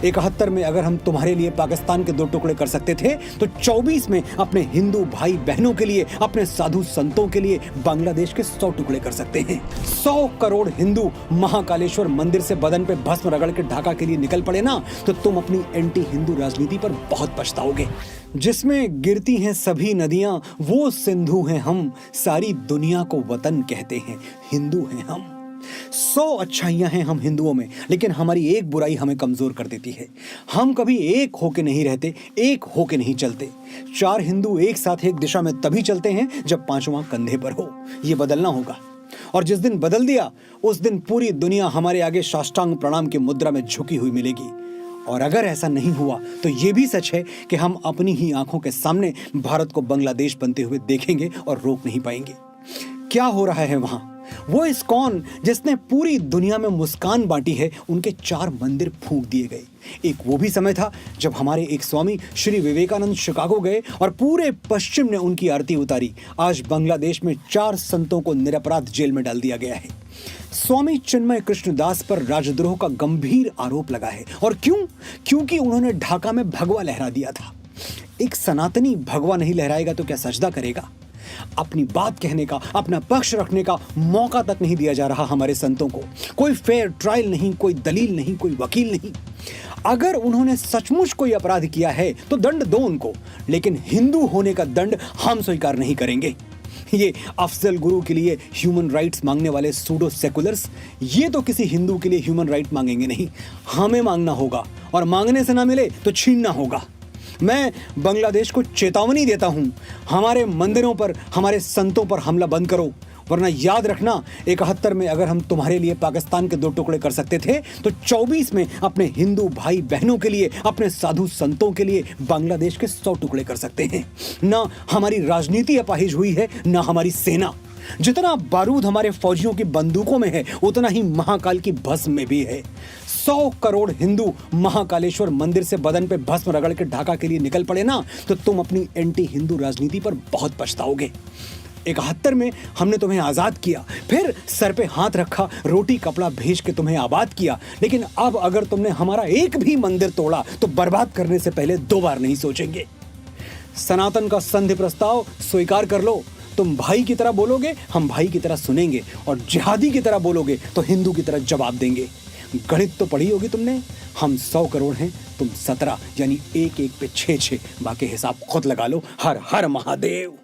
71 में अगर हम तुम्हारे लिए पाकिस्तान के 2 टुकड़े कर सकते थे तो 24 में अपने हिंदू भाई बहनों के लिए, अपने साधु संतों के लिए बांग्लादेश के 100 टुकड़े कर सकते हैं। 100 करोड़ हिंदू महाकालेश्वर मंदिर से बदन पे भस्म रगड़ के ढाका के लिए निकल पड़े ना, तो तुम अपनी एंटी हिंदू राजनीति पर बहुत पछताओगे। जिसमें गिरती हैं सभी नदियां वो सिंधु हैं हम, सारी दुनिया को वतन कहते हैं, हिंदू हैं हम। 100 अच्छाइयां हैं हम हिंदुओं में, लेकिन हमारी एक बुराई हमें कमजोर कर देती है। हम कभी एक होके नहीं रहते, एक होके नहीं चलते। 4 हिंदू एक साथ एक दिशा में तभी चलते हैं जब 5वां कंधे पर हो। ये बदलना होगा, और जिस दिन बदल दिया उस दिन पूरी दुनिया हमारे आगे साष्टांग प्रणाम की मुद्रा में झुकी हुई मिलेगी। और अगर ऐसा नहीं हुआ तो ये भी सच है कि हम अपनी ही आंखों के सामने भारत को बांग्लादेश बनते हुए देखेंगे और रोक नहीं पाएंगे। क्या हो रहा है वहां? वो इस्कॉन जिसने पूरी दुनिया में मुस्कान बांटी है, उनके 4 मंदिर फूंक दिए गए। एक वो भी समय था जब हमारे एक स्वामी श्री विवेकानंद शिकागो गए और पूरे पश्चिम ने उनकी आरती उतारी। आज बांग्लादेश में 4 संतों को निरपराध जेल में डाल दिया गया है। स्वामी चिन्मय कृष्णदास पर राजद्रोह का गंभीर आरोप लगा है। और क्यों? क्योंकि उन्होंने ढाका में भगवा लहरा दिया था। एक सनातनी भगवा नहीं लहराएगा तो क्या सजदा करेगा? अपनी बात कहने का, अपना पक्ष रखने का मौका तक नहीं दिया जा रहा हमारे संतों को। कोई फेयर ट्रायल नहीं, कोई दलील नहीं, कोई वकील नहीं। अगर उन्होंने सचमुच कोई अपराध किया है तो दंड दो उनको, लेकिन हिंदू होने का दंड हम स्वीकार नहीं करेंगे। ये अफजल गुरु के लिए ह्यूमन राइट्स मांगने वाले सूडो सेकुलर्स, ये तो किसी हिंदू के लिए ह्यूमन राइट मांगेंगे नहीं, हमें मांगना होगा, और मांगने से ना मिले तो छीनना होगा। मैं बांग्लादेश को चेतावनी देता हूं, हमारे मंदिरों पर, हमारे संतों पर हमला बंद करो, वरना याद रखना 71 में अगर हम तुम्हारे लिए पाकिस्तान के 2 टुकड़े कर सकते थे तो 24 में अपने हिंदू भाई बहनों के लिए, अपने साधु संतों के लिए बांग्लादेश के 100 टुकड़े कर सकते हैं। ना हमारी राजनीति अपाहिज हुई है, ना हमारी सेना। जितना बारूद हमारे फौजियों की बंदूकों में है उतना ही महाकाल की भस्म में भी है। 100 करोड़ हिंदू महाकालेश्वर मंदिर से बदन पे भस्म रगड़ के ढाका के लिए निकल पड़े ना, तो तुम अपनी एंटी हिंदू राजनीति पर बहुत पछताओगे। 71 में हमने तुम्हें आजाद किया, फिर सर पे हाथ रखा, रोटी कपड़ा भेज के तुम्हें आबाद किया, लेकिन अब अगर तुमने हमारा एक भी मंदिर तोड़ा तो बर्बाद करने से पहले 2 बार नहीं सोचेंगे। सनातन का संधि प्रस्ताव स्वीकार कर लो। तुम भाई की तरह बोलोगे, हम भाई की तरह सुनेंगे, और जिहादी की तरह बोलोगे तो हिंदू की तरह जवाब देंगे। गणित तो पढ़ी होगी तुमने, हम 100 करोड़ हैं, तुम 17, यानी 1 1 पे 6 6, बाकी हिसाब खुद लगा लो। हर हर महादेव।